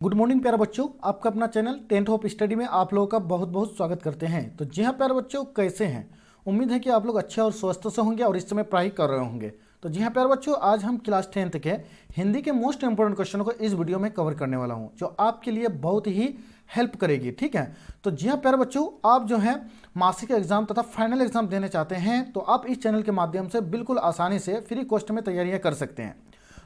Good morning प्यारे बच्चों, आपका अपना चैनल 10th ऑफ स्टडी में आप लोगों का बहुत बहुत स्वागत करते हैं। तो जी हाँ प्यारे बच्चों, कैसे हैं? उम्मीद है कि आप लोग अच्छे और स्वस्थ से होंगे और इस समय पढ़ाई कर रहे होंगे। तो जी हाँ प्यारे बच्चों, आज हम क्लास 10th के हिंदी के मोस्ट इंपोर्टेंट क्वेश्चनों को इस वीडियो में कवर करने वाला हूँ, जो आपके लिए बहुत ही हेल्प करेगी। ठीक है, तो जी हाँ प्यारे बच्चों, आप जो है मासिक एग्जाम तथा फाइनल एग्जाम देने चाहते हैं तो आप इस चैनल के माध्यम से बिल्कुल आसानी से फ्री कॉस्ट में तैयारियाँ कर सकते हैं।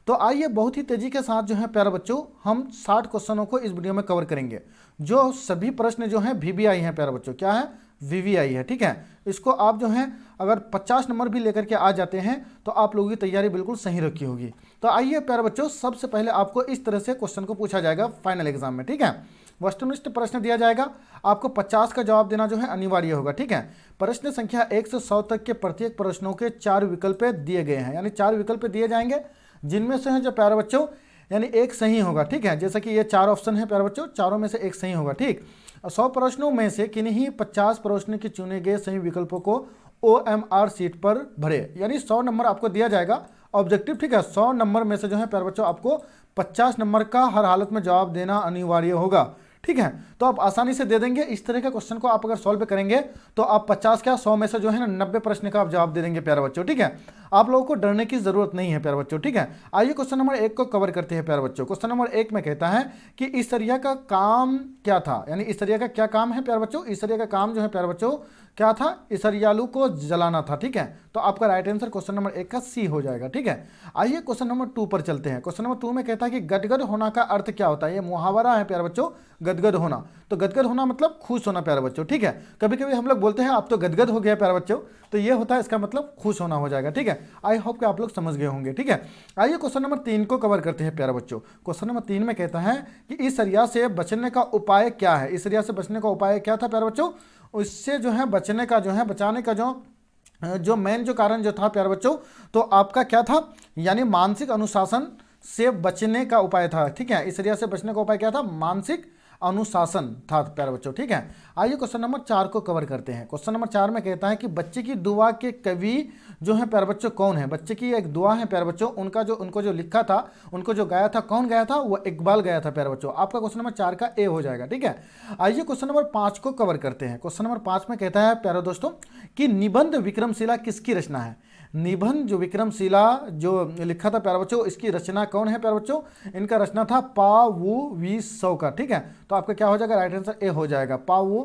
तो आइए बहुत ही तेजी के साथ जो है प्यारे बच्चों, हम 60 क्वेश्चनों को इस वीडियो में कवर करेंगे। जो सभी प्रश्न जो हैं वीवीआई हैं प्यारे बच्चों, क्या है? वीवीआई है। ठीक है, इसको आप जो है अगर 50 नंबर भी लेकर के आ जाते हैं तो आप लोगों की तैयारी बिल्कुल सही रखी होगी। तो आइए प्यारे बच्चों, सबसे पहले आपको इस तरह से क्वेश्चन को पूछा जाएगा फाइनल एग्जाम में। ठीक है, वस्तुनिष्ठ प्रश्न दिया जाएगा, आपको 50 का जवाब देना जो है अनिवार्य होगा। ठीक है, प्रश्न संख्या 1 से 100 तक के प्रत्येक प्रश्नों के 4 विकल्प दिए गए हैं, यानी 4 विकल्प दिए जाएंगे, जिनमें से है जो प्यारे बच्चों यानी एक सही होगा। ठीक है, जैसा कि ये 4 ऑप्शन है प्यारे बच्चों, चारों में से एक सही होगा। ठीक, 100 प्रश्नों में से किन्हीं 50 प्रश्नों के चुने गए सही विकल्पों को OMR सीट पर भरे, यानी 100 नंबर आपको दिया जाएगा ऑब्जेक्टिव। ठीक है, 100 नंबर में से जो है प्यारे बच्चों आपको 50 नंबर का हर हालत में जवाब देना अनिवार्य होगा। ठीक है, तो आप आसानी से दे देंगे। इस तरह के क्वेश्चन को आप अगर सॉल्व करेंगे तो आप 50 क्या 100 में से जो है ना 90 प्रश्न का आप जवाब दे देंगे प्यारे बच्चों। ठीक है, आप लोगों को डरने की जरूरत नहीं है प्यारे बच्चों। ठीक है, आइए क्वेश्चन नंबर 1 को कवर करते हैं प्यारे बच्चों। क्वेश्चन नंबर 1 में कहता है कि ईसरिया का काम क्या था, यानी ईसरिया का क्या काम है प्यारे बच्चों? ईसरिया का काम जो है प्यारे बच्चों क्या था? ईसरियालू को जलाना था। ठीक है, तो आपका राइट आंसर क्वेश्चन नंबर 1 का सी हो जाएगा। ठीक है, आइए क्वेश्चन नंबर 2 पर चलते हैं। क्वेश्चन नंबर 2 में कहता है कि गदगद होना का अर्थ क्या होता है? ये मुहावरा है प्यारे बच्चों, गदगद होना। तो गदगद होना मतलब खुश होना प्यारे बच्चों। ठीक है, कभी कभी हम लोग बोलते हैं आप तो गदगद हो गया प्यारे बच्चों, तो ये होता है, इसका मतलब खुश होना हो जाएगा। ठीक है, आई होप कि आप लोग समझ गए होंगे। ठीक है, आइए क्वेश्चन नंबर 3 को कवर करते हैं प्यारे बच्चों। क्वेश्चन नंबर 3 में कहता है कि ईसरिया से बचने का उपाय क्या है? ईसरिया से बचने का उपाय क्या था प्यारे बच्चों? उससे जो है बचने का जो है बचाने का जो मेन जो कारण जो था प्यारे बच्चों, तो आपका क्या था? यानी मानसिक अनुशासन से बचने का उपाय था। ठीक है, ईसरिया से बचने का उपाय क्या था? मानसिक अनुशासन था प्यारे बच्चों। ठीक है, आइए क्वेश्चन नंबर 4 को कवर करते हैं। क्वेश्चन नंबर 4 में कहता है कि बच्चे की दुआ के कवि जो है प्यारे बच्चों कौन है? बच्चे की एक दुआ है प्यारे बच्चों, उनको जो लिखा था, उनको जो गाया था, कौन गाया था? वो इकबाल गाया था प्यारे बच्चों। आपका क्वेश्चन नंबर 4 का ए हो जाएगा। ठीक है, आइए क्वेश्चन नंबर 5 को कवर करते हैं। क्वेश्चन नंबर 5 में कहता है प्यारे दोस्तों कि निबंध विक्रमशिला किसकी रचना है? निबंध जो विक्रमशिला जो लिखा था प्यारे बच्चों, इसकी रचना कौन है प्यारे बच्चों? इनका रचना था पा.वु.वी.सौ का। ठीक है, तो आपका क्या हो जाएगा? राइट आंसर ए हो जाएगा, पा.वु.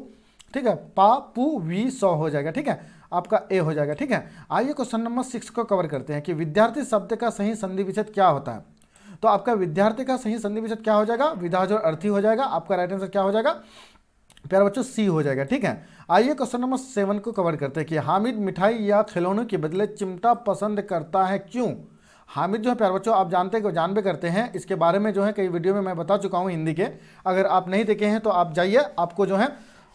ठीक है, पा.पु.वी.सौ हो जाएगा। ठीक है, आपका ए हो जाएगा। ठीक है, आइए क्वेश्चन नंबर 6 को कवर करते हैं कि विद्यार्थी शब्द का सही संधि विच्छेद क्या होता है? तो आपका विद्यार्थी का सही संधि विच्छेद क्या हो जाएगा? विधाजोड़ अर्थी हो जाएगा। आपका राइट आंसर क्या हो जाएगा प्यारे बच्चों? सी हो जाएगा। ठीक है, आइए क्वेश्चन नंबर 7 को कवर करते हैं कि हामिद मिठाई या खिलौनों के बदले चिमटा पसंद करता है, क्यों? हामिद जो है प्यारे बच्चों, आप जान भी करते हैं, इसके बारे में जो है कई वीडियो में मैं बता चुका हूं हिंदी के। अगर आप नहीं देखे हैं तो आप जाइए, आपको जो है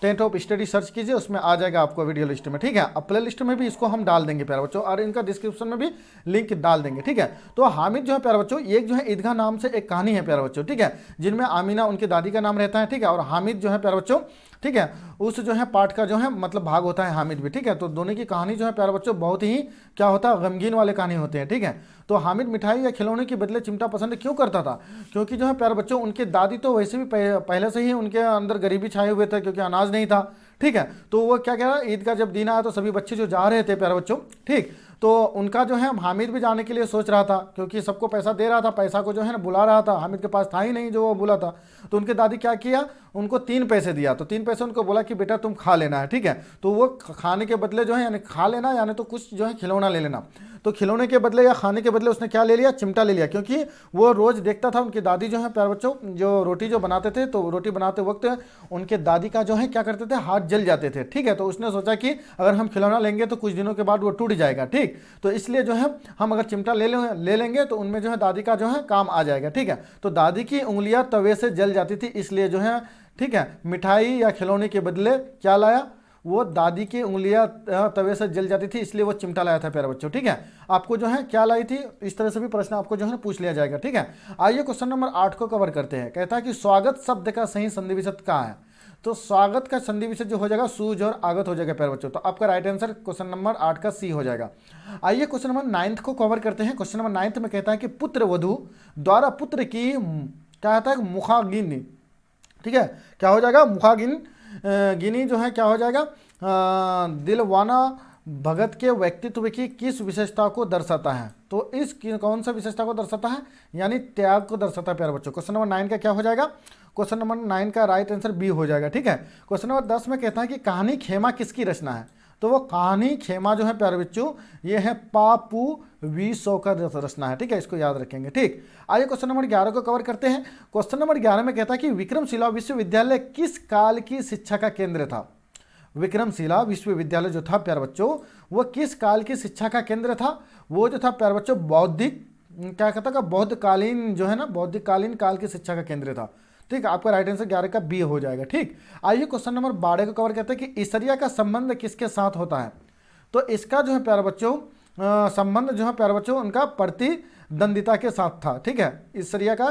10th ऑफ स्टडी सर्च कीजिए, उसमें आ जाएगा आपको वीडियो लिस्ट में। ठीक है, अब प्ले लिस्ट में भी इसको हम डाल देंगे प्यारे बच्चों, और इनका डिस्क्रिप्शन में भी लिंक डाल देंगे। ठीक है, तो हामिद जो है प्यारे बच्चों, एक जो है ईदगाह नाम से एक कहानी है प्यारे बच्चों। ठीक है, जिनमें आमीना उनकी दादी का नाम रहता है। ठीक है, और हामिद जो है प्यारे बच्चों, ठीक है, उस जो है पाठ का जो है मतलब भाग होता है हामिद भी। ठीक है, तो दोनों की कहानी जो है प्यारे बच्चों बहुत ही क्या होता है, गमगीन वाले कहानी होते हैं। ठीक है, तो हामिद मिठाई या खिलौने के बदले चिमटा पसंद क्यों करता था? क्योंकि जो है प्यारे बच्चों, उनकी दादी तो वैसे भी पहले से ही उनके अंदर गरीबी छाए हुए थे, क्योंकि अनाज नहीं था। ठीक है, तो वो क्या कह रहा है, ईद का जब दिन आया तो सभी बच्चे जो जा रहे थे प्यारे बच्चों, ठीक, तो उनका जो है हामिद भी जाने के लिए सोच रहा था, क्योंकि सबको पैसा दे रहा था, पैसा को जो है ना बुला रहा था, हामिद के पास था ही नहीं जो वो बुला था। तो उनकी दादी क्या किया, उनको 3 पैसे दिया, तो 3 पैसे उनको बोला कि बेटा तुम खा लेना है। ठीक है, तो वो खाने के बदले जो है यानी खा लेना, यानी तो कुछ जो है खिलौना ले लेना। तो खिलौने के बदले या खाने के बदले उसने क्या ले लिया? चिमटा ले लिया, क्योंकि वो रोज देखता था उनकी दादी जो है प्यारे बच्चों जो रोटी जो बनाते थे, तो रोटी बनाते वक्त उनके दादी का जो है क्या करते थे, हाथ जल जाते थे। ठीक है, तो उसने सोचा कि अगर हम खिलौना लेंगे तो कुछ दिनों के बाद वो टूट जाएगा। ठीक, तो इसलिए जो है हम अगर चिमटा ले लेंगे तो उनमें जो है दादी का जो है काम आ जाएगा। ठीक है, तो दादी की उंगलियां तवे से जल जाती थी, इसलिए जो है ठीक है मिठाई या खिलौने के बदले क्या लाया? वो दादी की उंगलियां तवे से जल जाती थी, इसलिए वो चिमटा लाया था प्यारे बच्चों। ठीक है, आपको जो है क्या लाई थी, इस तरह से भी प्रश्न आपको जो है पूछ लिया जाएगा। ठीक है, आइए क्वेश्चन नंबर 8 को कवर करते हैं। कहता है कि स्वागत शब्द का सही संधि विच्छेद क्या है? तो स्वागत का संधि विच्छेद जो हो जाएगा सूज और आगत हो जाएगा प्यारे बच्चों। तो आपका राइट आंसर क्वेश्चन नंबर 8 का सी हो जाएगा। आइए क्वेश्चन नंबर 9 को कवर करते हैं। क्वेश्चन नंबर 9 में कहता है कि पुत्र वधु द्वारा पुत्र की क्या आता है, मुखागिनी, ठीक है, क्या हो जाएगा, मुखागिन गिनी जो है क्या हो जाएगा, दिलवाना भगत के व्यक्तित्व की किस विशेषता को दर्शाता है, तो इस कौन सा विशेषता को दर्शाता है, यानी त्याग को दर्शाता है प्यारे बच्चों। क्वेश्चन नंबर 9 का क्या हो जाएगा, क्वेश्चन नंबर 9 का राइट आंसर बी हो जाएगा, ठीक है। क्वेश्चन नंबर 10 में कहता है कि कहानी खेमा किसकी रचना है, तो वो कहानी खेमा जो है प्यारे बच्चों ये है पापू वीसो का रचना है, ठीक है, इसको याद रखेंगे, ठीक। आइए क्वेश्चन नंबर 11 को कवर करते हैं। क्वेश्चन नंबर 11 में कहता है कि विक्रमशिला विश्वविद्यालय किस काल की शिक्षा का केंद्र था। विक्रमशिला विश्वविद्यालय जो था प्यारे बच्चों वो किस काल की शिक्षा का केंद्र था, वो जो था प्यारे बच्चों बौद्धिक क्या कहता है, बौद्धकालीन जो है ना, बौद्धिककालीन काल की शिक्षा का केंद्र था, ठीक है। आपका राइट आंसर 11 का बी हो जाएगा, ठीक। आइए क्वेश्चन नंबर 12 को कवर करते हैं कि ईसरिया का संबंध किसके साथ होता है, तो इसका जो है प्यारे बच्चों संबंध जो है प्यारे बच्चों उनका प्रतिद्वंदिता के साथ था, ठीक है। ईसरिया का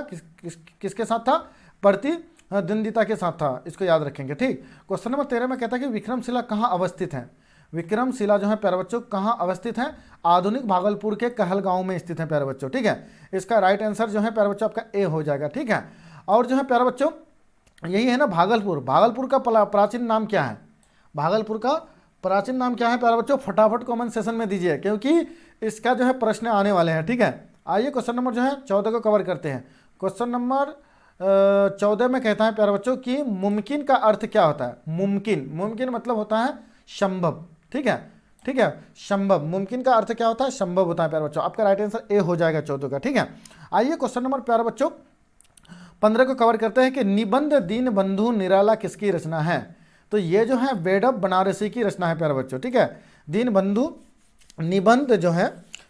किसके साथ था, प्रतिद्वंदिता के साथ था, इसको याद रखेंगे, ठीक। क्वेश्चन नंबर 13 में कहता है कि विक्रमशिला कहाँ अवस्थित है। विक्रमशिला जो है प्यारे बच्चों कहाँ अवस्थित है, आधुनिक भागलपुर के कहलगांव में स्थित है प्यारे बच्चों, ठीक है। इसका राइट आंसर जो है प्यारे बच्चों आपका ए हो जाएगा, ठीक है। और जो है प्यारे बच्चों यही है ना भागलपुर, भागलपुर का प्राचीन नाम क्या है, भागलपुर का प्राचीन नाम क्या है प्यारे बच्चों, फटाफट कमेंट सेशन में दीजिए क्योंकि इसका जो है प्रश्न आने वाले हैं, ठीक है। आइए क्वेश्चन नंबर जो है 14 को कवर करते हैं। क्वेश्चन नंबर 14 में कहता है प्यारे बच्चों कि मुमकिन का अर्थ क्या होता है, मुमकिन, मुमकिन मतलब होता है संभव, ठीक है, ठीक है, संभव, मुमकिन का अर्थ क्या होता है, संभव होता है प्यारे बच्चों। आपका राइट आंसर ए हो जाएगा 14 का, ठीक है। आइए क्वेश्चन नंबर प्यारे बच्चों 15 को कवर करते हैं कि निबंध दीन बंधु निराला किसकी रचना है, तो ये जो है वेडअप बनारसी की रचना है प्यारे बच्चों, ठीक है। दीन बंधु निबंध जो है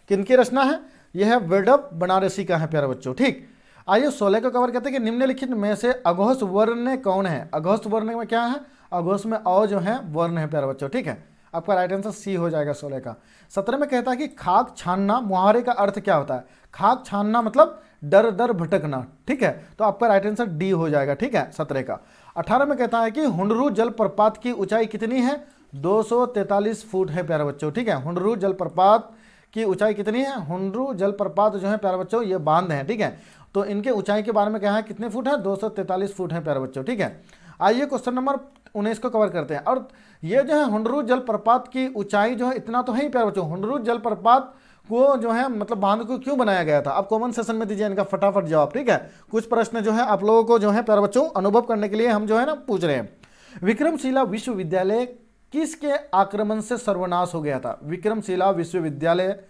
किनकी रचना है, यह है वेडअप बनारसी का है प्यारे बच्चों, ठीक। आइए 16 को कवर करते हैं कि निम्नलिखित में से अघोष वर्ण कौन है, अघोष वर्ण में क्या है, अघोष में अ जो है वर्ण है प्यारे बच्चों, ठीक है। आपका राइट आंसर सी हो जाएगा 16 का। 17 में कहता है कि खाक छानना मुहावरे का अर्थ क्या होता है, खाक छानना मतलब डर डर भटकना, ठीक है, तो आपका राइट आंसर डी हो जाएगा, ठीक है, 17 का। 18 में कहता है कि हुंडरू जलप्रपात की ऊंचाई कितनी है, 243 फुट है प्यारे बच्चों, ठीक है। हुंडरू जलप्रपात की ऊंचाई कितनी है, हुंडरू जलप्रपात जो है प्यारे बच्चों ये बांध है, ठीक है, तो इनके ऊंचाई के बारे में क्या है, कितने फुट है, 243 फुट है प्यारे बच्चों, ठीक है। आइए क्वेश्चन नंबर 19 को कवर करते हैं। और ये जो है हुंडरू जलप्रपात की ऊंचाई जो है इतना तो है ही प्यारे बच्चों, हुंडरू जलप्रपात को जो है मतलब बांध को क्यों बनाया गया था, आप कमेंट सेशन में दीजिए इनका फटाफट जवाब, ठीक है। कुछ प्रश्न जो है आप लोगों को जो है प्यारे बच्चों अनुभव करने के लिए हम जो है ना पूछ रहे हैं। विक्रमशिला विश्वविद्यालय किसके आक्रमण से सर्वनाश हो गया था, विक्रमशिला विश्वविद्यालय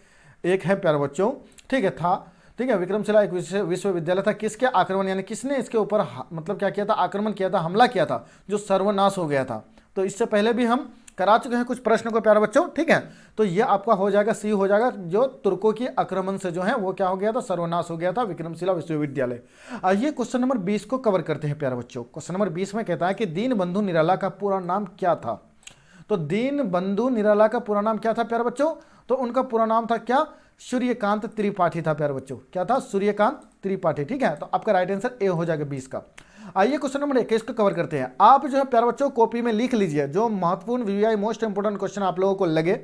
एक है प्यारे बच्चों, ठीक है, था, ठीक है। विक्रमशिला एक विश्वविद्यालय था, किसके आक्रमण यानी किसने इसके ऊपर मतलब क्या किया था, आक्रमण किया था, हमला किया था, जो सर्वनाश हो गया था। तो इससे पहले भी हम करा चुके हैं कुछ प्रश्न को प्यारे बच्चों, ठीक है। तो ये आपका हो जाएगा सी हो जाएगा, जो तुर्कों के आक्रमण से जो है वो क्या हो गया था, सर्वनाश हो गया था विक्रमशिला विश्वविद्यालय। आइए क्वेश्चन नंबर 20 को कवर करते हैं प्यारे बच्चों। क्वेश्चन नंबर 20 में कहता है कि दीन बंधु निराला का पूरा नाम क्या था, तो दीन बंधु निराला का पूरा नाम क्या था प्यारे बच्चों, तो उनका पूरा नाम था क्या, सूर्यकांत त्रिपाठी था प्यारे बच्चों, क्या था, सूर्यकांत त्रिपाठी, ठीक है। तो आपका राइट आंसर ए हो जाएगा 20 का। आइए क्वेश्चन नंबर 21 को कवर करते हैं। आप जो है प्यारे बच्चों कॉपी में लिख लीजिए, जो महत्वपूर्ण वीवीआई मोस्ट इंपोर्टेंट क्वेश्चन आप लोगों को लगे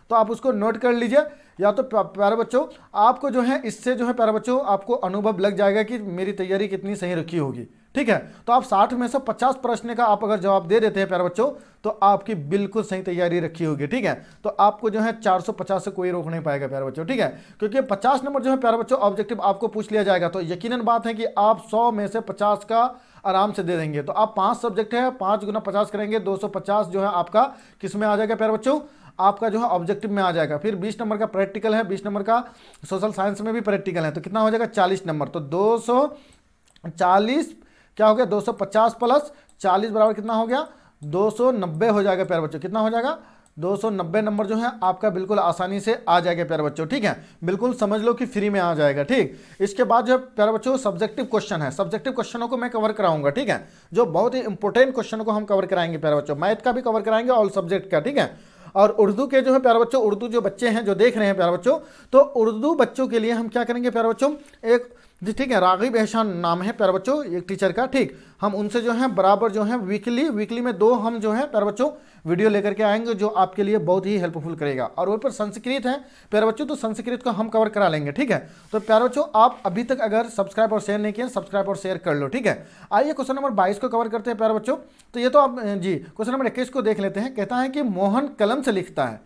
तो आप उसको नोट कर लीजिए, या तो प्यारे बच्चों आपको जो है इससे जो है प्यारे बच्चों आपको अनुभव लग जाएगा कि मेरी तैयारी कितनी सही रखी होगी, ठीक है। तो आप 60 में से 50 प्रश्न का आप अगर जवाब दे देते हैं प्यारे बच्चों तो आपकी बिल्कुल सही तैयारी रखी होगी, ठीक है। तो आपको जो है 450 से कोई रोक नहीं पाएगा प्यारे बच्चों, ठीक है, क्योंकि 50 नंबर जो है प्यारे बच्चों ऑब्जेक्टिव आपको पूछ लिया जाएगा, तो यकीनन बात है कि आप 100 में से 50 का आराम से दे देंगे। तो आप 5 सब्जेक्ट है, 5 गुना 50 करेंगे, 250 जो है आपका किस में आ जाएगा प्यारे बच्चों, आपका जो है ऑब्जेक्टिव में आ जाएगा। फिर 20 नंबर का प्रैक्टिकल है, 20 नंबर का सोशल साइंस में भी प्रैक्टिकल है, तो कितना हो जाएगा 40 नंबर, तो 240 क्या हो गया, 250 प्लस 40 बराबर कितना हो गया, 290 हो जाएगा प्यारे बच्चों, कितना हो जाएगा, 290 नंबर जो है आपका बिल्कुल आसानी से आ जाएगा प्यारे बच्चों, ठीक है, बिल्कुल समझ लो कि फ्री में आ जाएगा, ठीक। इसके बाद जो है प्यारे बच्चों सब्जेक्टिव क्वेश्चन है, सब्जेक्टिव क्वेश्चनों को मैं कवर कराऊंगा, ठीक है, जो बहुत ही इंपॉर्टेंट क्वेश्चन को हम कवर कराएंगे प्यारे बच्चों, मैथ का भी कवर कराएंगे ऑल सब्जेक्ट का, ठीक है। और उर्दू के जो है प्यारे बच्चों, उर्दू जो बच्चे हैं जो देख रहे हैं प्यारे बच्चों, तो उर्दू बच्चों के लिए हम क्या करेंगे प्यारे बच्चों, एक जी ठीक है, रागिब एहसान नाम है प्यारे बच्चों एक टीचर का। ठीक, हम उनसे जो है बराबर जो है वीकली में 2 हम जो है प्यारे बच्चों वीडियो लेकर के आएंगे जो आपके लिए बहुत ही हेल्पफुल करेगा। और ऊपर संस्कृत है प्यारे बच्चों, तो संस्कृत को हम कवर करा लेंगे। ठीक है, तो प्यारे बच्चों आप अभी तक अगर सब्सक्राइब और शेयर नहीं किए, सब्सक्राइब और शेयर कर लो। ठीक है, आइए क्वेश्चन नंबर 22 को कवर करते हैं प्यारे बच्चों। तो ये तो आप जी क्वेश्चन नंबर 21 को देख लेते हैं। कहता है कि मोहन कलम से लिखता है,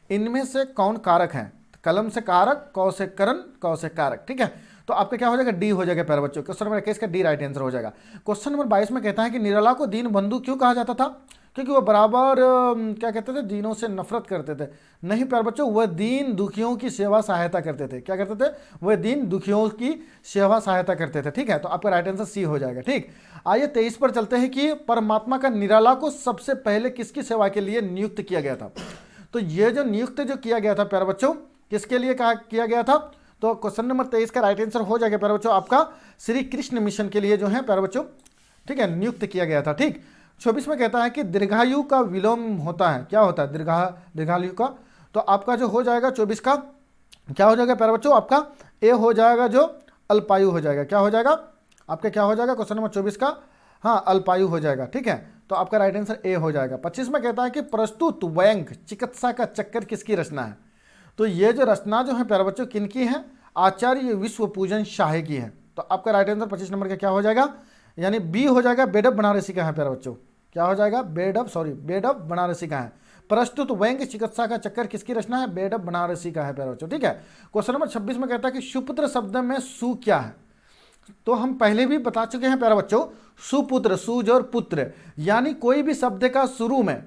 इनमें से कौन कारक है? कलम से कारक, क से करण, क से कारक। ठीक है, तो आपका क्या हो जाएगा? डी हो जाएगा प्यारे बच्चों। क्वेश्चन नंबर 21 का डी राइट आंसर हो जाएगा। क्वेश्चन नंबर 22 में कहता है कि निराला को दीन बंधु क्यों कहा जाता था? क्योंकि वो बराबर क्या कहते थे? दीनों से नफरत करते थे। नहीं प्यारे बच्चों, वह दीन दुखियों की सेवा सहायता करते थे। क्या करते थे? वह दीन दुखियों की सेवा सहायता करते थे। ठीक है, तो आपका राइट आंसर सी हो जाएगा। ठीक, आइए 23 पर चलते हैं कि परमात्मा का निराला को सबसे पहले किसकी सेवा के लिए नियुक्त किया गया था? तो ये जो नियुक्त जो किया गया था प्यारे बच्चों, किसके लिए कहा किया गया था? तो क्वेश्चन नंबर 23 का राइट आंसर हो जाएगा प्यारे बच्चों आपका श्री कृष्ण मिशन के लिए जो है प्यारे बच्चों, ठीक है, नियुक्त किया गया था। ठीक, 24 में कहता है कि दीर्घायु का विलोम होता है। क्या होता है दीर्घायु का? तो आपका जो हो जाएगा 24 का क्या हो जाएगा प्यारे बच्चों? आपका ए हो जाएगा, जो अल्पायु हो जाएगा। क्या हो जाएगा आपका? क्या हो जाएगा क्वेश्चन नंबर 24 का? हाँ, अल्पायु हो जाएगा। ठीक है, तो आपका राइट आंसर ए हो जाएगा। 25 में कहता है कि प्रस्तुत व्यंग चिकित्सा का चक्कर किसकी रचना है? तो ये जो रचना जो है प्यारे बच्चों किनकी है? आचार्य विश्व पूजन शाह की है। तो आपका राइट आंसर 25 नंबर का क्या हो जाएगा? यानी बी हो जाएगा, बेडब बनारसी का है प्यारे बच्चों। क्या हो जाएगा? बेडब बनारसी का है। प्रस्तुत व्यंग चिकित्सा का चक्कर किसकी रचना है? बेडब बनारसी का है प्यारे बच्चों। ठीक है, क्वेश्चन नंबर 26 में कहता है कि सुपुत्र शब्द में सु क्या है? तो हम पहले भी बता चुके हैं प्यारे बच्चों, सुपुत्र, सुज और पुत्र, यानी कोई भी शब्द का शुरू में,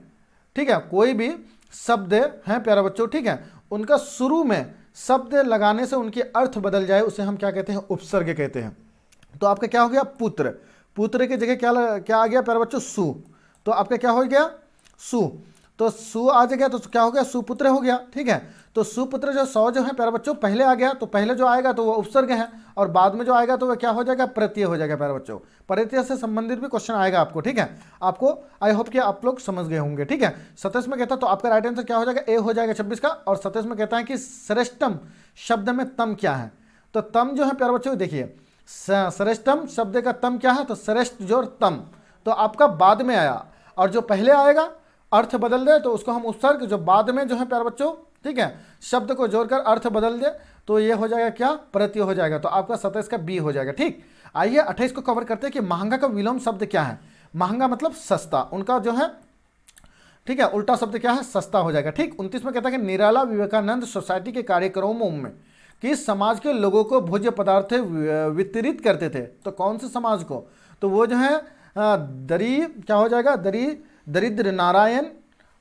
ठीक है, कोई भी शब्द है प्यारे बच्चों, ठीक है, उनका शुरू में शब्द लगाने से उनके अर्थ बदल जाए, उसे हम क्या कहते हैं? उपसर्ग कहते हैं। तो आपका क्या हो गया? पुत्र। पुत्र की जगह क्या आ गया प्यारे बच्चों? सु। तो आपका क्या हो गया? सु। तो सु आ गया तो क्या हो गया? सुपुत्र हो गया। ठीक है, तो सुपुत्र जो सौ जो है प्यारे बच्चों पहले आ गया, तो पहले जो आएगा तो वो उपसर्ग है, और बाद में जो आएगा तो वह क्या हो जाएगा? प्रत्यय हो जाएगा प्यारे बच्चों। प्रत्यय से संबंधित भी क्वेश्चन आएगा आपको। ठीक है, आपको आई होप कि आप लोग समझ गए होंगे। ठीक है, 27 में कहता है, तो आपका राइट आंसर क्या हो जाएगा? ए हो जाएगा 26 का। और 27 में कहता है कि श्रेष्ठम शब्द में तम क्या है? तो तम जो है प्यारे बच्चों देखिए, श्रेष्ठम शब्द का तम क्या है? तो श्रेष्ठ जो तम, तो आपका बाद में आया, और जो पहले आएगा अर्थ बदल दे तो उसको हम उपसर्ग, जो बाद में जो है प्यारे बच्चों, ठीक है, शब्द को जोड़कर अर्थ बदल दे तो ये हो जाएगा क्या? प्रत्यय हो जाएगा। तो आपका 27 का बी हो जाएगा। ठीक, आइए 28 को कवर करते हैं कि महंगा का विलोम शब्द क्या है? महंगा मतलब सस्ता, उनका जो है, ठीक है, उल्टा शब्द क्या है? सस्ता हो जाएगा। ठीक, 29 में कहता है कि निराला विवेकानंद सोसाइटी के कार्यक्रमों में किस समाज के लोगों को भोज्य पदार्थ वितरित करते थे? तो कौन से समाज को? तो वो जो है क्या हो जाएगा? दरिद्र नारायण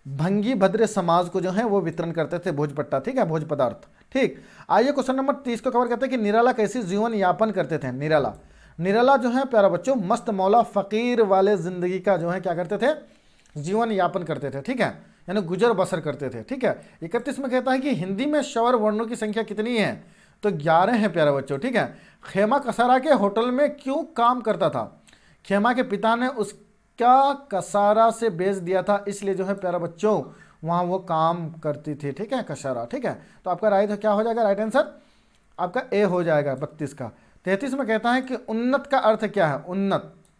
भंगी भद्र समाज को जो है वो वितरण करते थे भोजपट्टा, ठीक है, भोज पदार्थ। ठीक, आइए क्वेश्चन नंबर 30 को कवर करते हैं कि निराला कैसी जीवन यापन करते थे? निराला जो है प्यारा बच्चों मस्त मौला फकीर वाले जिंदगी का जो है क्या करते थे? जीवन यापन करते थे। ठीक है, यानी गुजर बसर करते थे। ठीक है, 31 में कहता है कि हिंदी में स्वर वर्णों की संख्या कितनी है? तो 11 है प्यारे बच्चों। ठीक है, खेमा कसारा के होटल में क्यों काम करता था? खेमा के पिता ने उसका कसारा से बेच दिया था, इसलिए जो है प्यारे बच्चों वहाँ वो काम करती थी। ठीक है, कसारा। ठीक है, तो आपका राइट क्या हो जाएगा? राइट आंसर आपका ए हो जाएगा 32 का। 33 में कहता है कि उन्नत का अर्थ क्या है?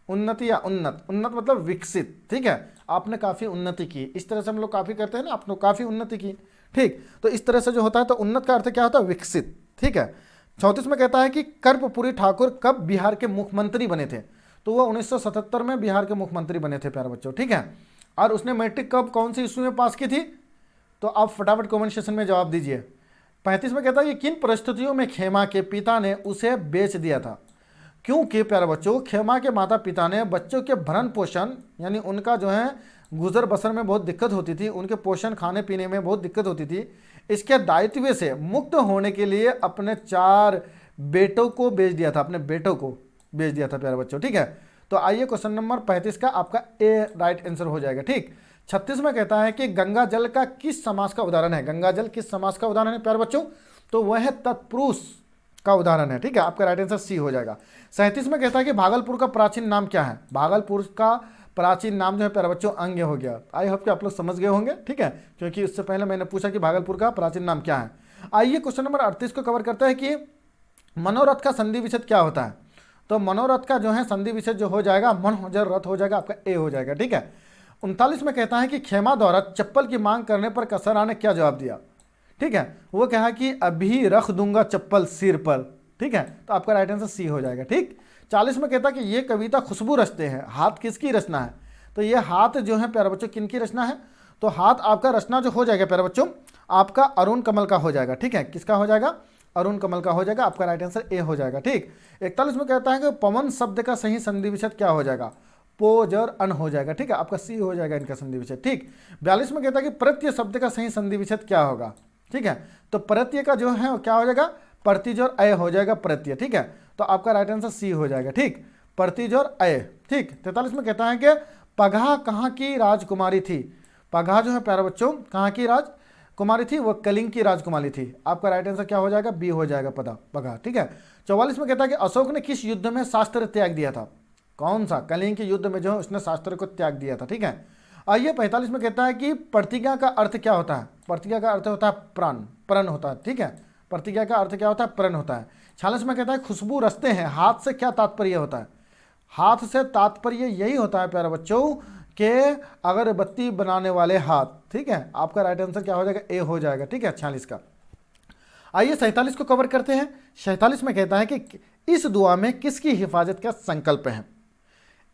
उन्नति या उन्नत मतलब विकसित। ठीक है, आपने काफ़ी उन्नति की, इस तरह से हम लोग काफ़ी करते हैं ना, आपने काफ़ी उन्नति की। ठीक, तो इस तरह से जो होता है, तो उन्नत का अर्थ क्या होता है? विकसित। ठीक है, 34 में कहता है कि कर्पूरी ठाकुर कब बिहार के मुख्यमंत्री बने थे? तो वो 1977 में बिहार के मुख्यमंत्री बने थे प्यारे बच्चों। ठीक है, और उसने मैट्रिक कब कौन सी ईस्वी में पास की थी? तो आप फटाफट कमेंट सेक्शन में जवाब दीजिए। 35 में कहता है कि किन परिस्थितियों में खेमा के पिता ने उसे बेच दिया था? क्योंकि प्यारे बच्चों खेमा के माता पिता ने बच्चों के भरण पोषण, यानी उनका जो है गुजर बसर में बहुत दिक्कत होती थी, उनके पोषण खाने पीने में बहुत दिक्कत होती थी, इसके दायित्व से मुक्त होने के लिए अपने 4 बेटों को बेच दिया था, अपने बेटों को बेच दिया था प्यारे बच्चों। ठीक है, तो आइए क्वेश्चन नंबर 35 का आपका ए राइट आंसर हो जाएगा। ठीक, 36 में कहता है कि गंगा जल का किस समास का उदाहरण है? गंगा जल किस समास का उदाहरण है प्यारे बच्चों? तो वह है तत्पुरुष का उदाहरण है। ठीक है, आपका राइट आंसर सी हो जाएगा। 37 में कहता है कि भागलपुर का प्राचीन नाम क्या है? भागलपुर का प्राचीन नाम जो है प्यारे बच्चों अंग्य हो गया। आई होप कि आप लोग समझ गए होंगे। ठीक है, क्योंकि उससे पहले मैंने पूछा कि भागलपुर का प्राचीन नाम क्या है। आइए क्वेश्चन नंबर 38 को कवर करता है कि मनोरथ का संधि विच्छेद क्या होता है? तो मनोरथ का जो है संधि विच्छेद जो हो जाएगा, मन हो जाए रथ हो जाएगा, आपका ए हो जाएगा। ठीक है। 39 में कहता है कि खेमा द्वारा चप्पल की मांग करने पर कसरा ने क्या जवाब दिया? ठीक है, वो कहा कि अभी रख दूंगा चप्पल सिर पर। ठीक है, तो आपका राइट आंसर सी हो जाएगा। ठीक। 40 में कहता है कि ये कविता खुशबू रचते हैं, हाथ किसकी रचना है? तो ये हाथ जो है प्यारे बच्चों किनकी रचना है? तो हाथ आपका रचना जो हो जाएगा प्यारे बच्चों, आपका अरुण कमल का हो जाएगा। ठीक है, किसका हो जाएगा? अरुण कमल का हो जाएगा। आपका राइट आंसर ए हो जाएगा। ठीक। 41 में कहता है कि पवन शब्द का सही संधि विच्छेद क्या हो जाएगा? पोजर अन हो जाएगा। ठीक है, आपका सी हो जाएगा इनका संधि विच्छेद। ठीक। 42 में कहता है कि प्रत्यय शब्द का सही संधि विच्छेद क्या होगा? ठीक है, तो प्रत्यय का जो है क्या हो जाएगा? प्रतिजोर अय हो जाएगा प्रत्यय। ठीक है, तो आपका राइट आंसर सी हो जाएगा। ठीक, प्रतिजोर अय। ठीक। 43 में कहता है कि पगहा कहाँ की राजकुमारी थी? पगहा जो है प्यारे बच्चों कहाँ की राजकुमारी थी? वो कलिंग की राजकुमारी थी। आपका राइट आंसर क्या हो जाएगा? बी हो जाएगा पगहा। ठीक है। 44 में कहता है कि अशोक ने किस युद्ध में शास्त्र त्याग दिया था? कौन सा? कलिंग के युद्ध में जो है उसने शास्त्र को त्याग दिया था। ठीक है। आइए 45 में कहता है कि प्रतिज्ञा का अर्थ क्या होता है? प्रतिज्ञा का अर्थ होता है प्राण, प्रण होता है। ठीक है, प्रतिज्ञा का अर्थ क्या होता है? प्रण होता है। 46 में कहता है खुशबू रचते हैं, हाथ से क्या तात्पर्य होता है? हाथ से तात्पर्य यही होता है प्यारे बच्चों कि अगरबत्ती बनाने वाले हाथ। ठीक है, आपका राइट आंसर क्या हो जाएगा? ए हो जाएगा। ठीक है, 46 का। आइए 47 को कवर करते हैं। 47 में कहता है कि इस दुआ में किसकी हिफाजत का संकल्प है?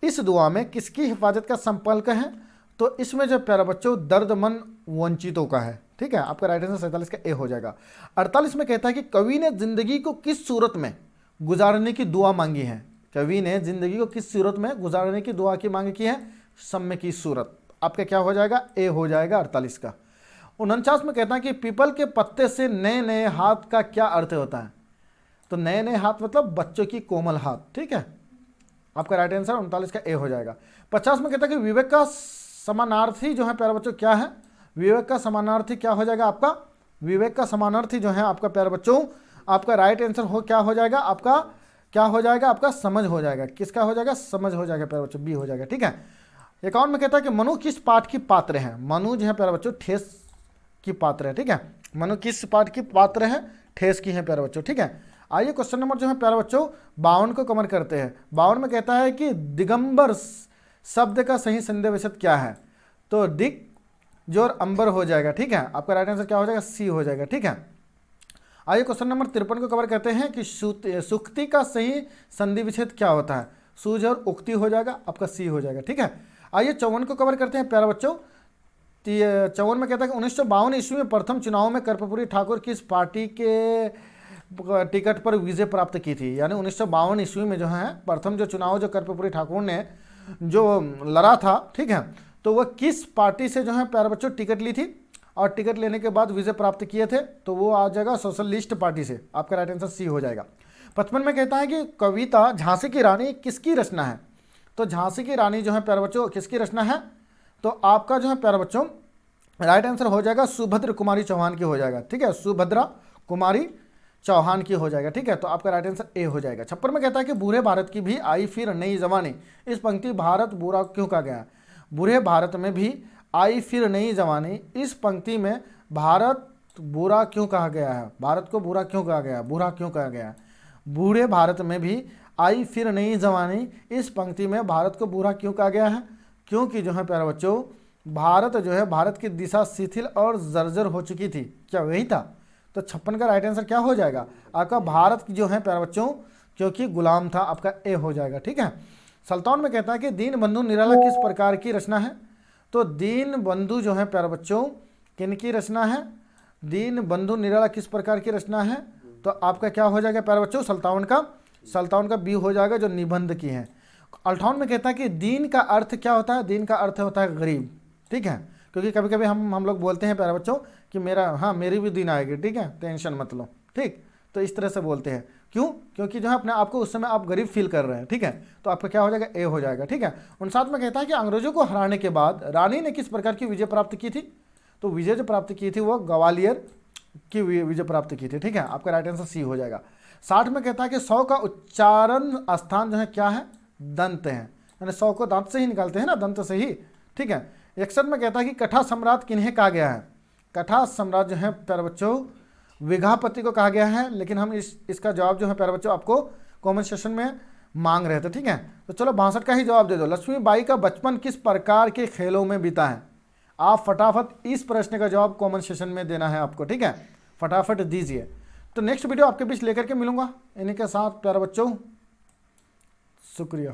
इस दुआ में किसकी हिफाजत का संकल्प है? तो इसमें जो प्यारा बच्चों दर्दमंद वंचितों का है। ठीक है, आपका राइट आंसर 47 का ए हो जाएगा। 48 में कहता है कि कवि ने जिंदगी को किस सूरत में गुजारने की दुआ मांगी है? कवि ने जिंदगी को किस सूरत में गुजारने की दुआ की मांग की है? सम्य की सूरत। आपका क्या हो जाएगा? ए हो जाएगा 48 का। 49 में कहता है कि पीपल के पत्ते से नए नए हाथ का क्या अर्थ होता है? तो नए नए हाथ मतलब बच्चों की कोमल हाथ। ठीक है, आपका राइट आंसर 39 का ए हो जाएगा। 50 में कहता है कि विवेक का समानार्थी जो है प्यारे बच्चों क्या है? विवेक का समानार्थी क्या हो जाएगा आपका? विवेक का समानार्थी जो है आपका प्यारे बच्चों, आपका राइट आंसर हो क्या हो जाएगा? आपका क्या हो जाएगा? आपका समझ हो जाएगा। किसका हो जाएगा? समझ हो जाएगा प्यारे बच्चों, बी हो जाएगा। ठीक है। 51 में कहता है कि मनु किस पाठ की पात्र है? मनु जो है प्यारे बच्चों ठेस की पात्र है। ठीक है, मनु किस पाठ की पात्र है? ठेस की है प्यारे बच्चों। ठीक है। आइए क्वेश्चन नंबर जो है प्यारे बच्चों 52 को कवर करते हैं। 52 में कहता है कि दिगंबर शब्द का सही संधि विच्छेद क्या है? तो दिग जोर अंबर हो जाएगा। ठीक है, आपका राइट आंसर क्या हो जाएगा? सी हो जाएगा। ठीक है। आइए क्वेश्चन नंबर 53 को कवर करते हैं कि सुक्ति का सही संधि विच्छेद क्या होता है? सूज और उक्ति हो जाएगा, आपका सी हो जाएगा। ठीक है। आइए 54 को कवर करते हैं प्यारे बच्चों। 54 में कहता है कि 1952 ईस्वी में प्रथम चुनाव में कर्पूरी ठाकुर किस पार्टी के टिकट पर विजय प्राप्त की थी? यानी 1952 ईस्वी में जो है प्रथम जो चुनाव जो कर्पूरी ठाकुर ने जो लड़ा था, ठीक है, तो वह किस पार्टी से जो है प्यारे बच्चों टिकट ली थी और टिकट लेने के बाद विजय प्राप्त किए थे? तो वो आ जाएगा सोशलिस्ट पार्टी से। आपका राइट आंसर सी हो जाएगा। 55 में कहता है कि कविता झांसी की रानी किसकी रचना है? तो झांसी की रानी जो है प्यारे बच्चों किसकी रचना है? तो आपका जो है प्यारे बच्चों राइट आंसर हो जाएगा सुभद्र कुमारी चौहान की हो जाएगा। ठीक है, सुभद्रा कुमारी चौहान की हो जाएगा। ठीक है, तो आपका राइट आंसर ए हो जाएगा। 56 में कहता है कि बूढ़े भारत की भी आई फिर नई जवानी। इस पंक्ति भारत बुरा क्यों कहा गया? बूढ़े भारत में भी आई फिर नई जवानी, इस पंक्ति में भारत बुरा क्यों कहा गया है? भारत को बुरा क्यों कहा गया? बुरा क्यों कहा गया? बूढ़े भारत में भी आई फिर नई जवानी, इस पंक्ति में भारत को बुरा क्यों कहा गया है? क्योंकि जो है प्यारे बच्चों भारत जो है भारत की दिशा शिथिल और जर्जर हो चुकी थी। क्या वही था? तो 56 का राइट आंसर क्या हो जाएगा? आपका भारत जो है प्यारे बच्चों क्योंकि गुलाम था, आपका ए हो जाएगा। ठीक है। 57 में कहता है कि दीन बंधु निराला किस प्रकार की रचना है? तो दीन बंधु जो है प्यारे बच्चों किन की रचना है? दीन बंधु निराला किस प्रकार की रचना है? तो आपका क्या हो जाएगा प्यारे बच्चों? 57 का बी हो जाएगा जो निबंध की है। 58 में कहता है कि दीन का अर्थ क्या होता है? दीन का अर्थ होता है गरीब। ठीक है, क्योंकि कभी कभी हम लोग बोलते हैं प्यारे बच्चों कि मेरी भी दिन आएगी। ठीक है, टेंशन मत लो। ठीक, तो इस तरह से बोलते हैं। क्यों? क्योंकि जो है अपने आप को उस समय आप गरीब फील कर रहे हैं। ठीक है, तो आपका क्या हो जाएगा? ए हो जाएगा। ठीक है। 59 में कहता है कि अंग्रेजों को हराने के बाद रानी ने किस प्रकार की विजय प्राप्त की थी? तो विजय जो प्राप्त की थी वो ग्वालियर की विजय प्राप्त की थी। ठीक है, आपका राइट आंसर सी हो जाएगा। 60 में कहता है कि 100 का उच्चारण स्थान जो है क्या है? दंत है, यानी 100 को दांत से ही निकालते हैं ना, दंत से ही। ठीक है। 61 में कहता है कि कथा सम्राट किन्हें कहा गया है? कथा सम्राट जो है प्यारे बच्चों विघापति को कहा गया है, लेकिन हम इसका जवाब जो है प्यारे बच्चों आपको कमेंट सेक्शन में मांग रहे थे, ठीक है। तो चलो 62 का ही जवाब दे दो। लक्ष्मीबाई का बचपन किस प्रकार के खेलों में बीता है? आप फटाफट इस प्रश्न का जवाब कमेंट सेक्शन में देना है आपको, ठीक है, फटाफट दीजिए। तो नेक्स्ट वीडियो आपके बीच लेकर के मिलूंगा इन्हीं के साथ प्यारे बच्चों, शुक्रिया।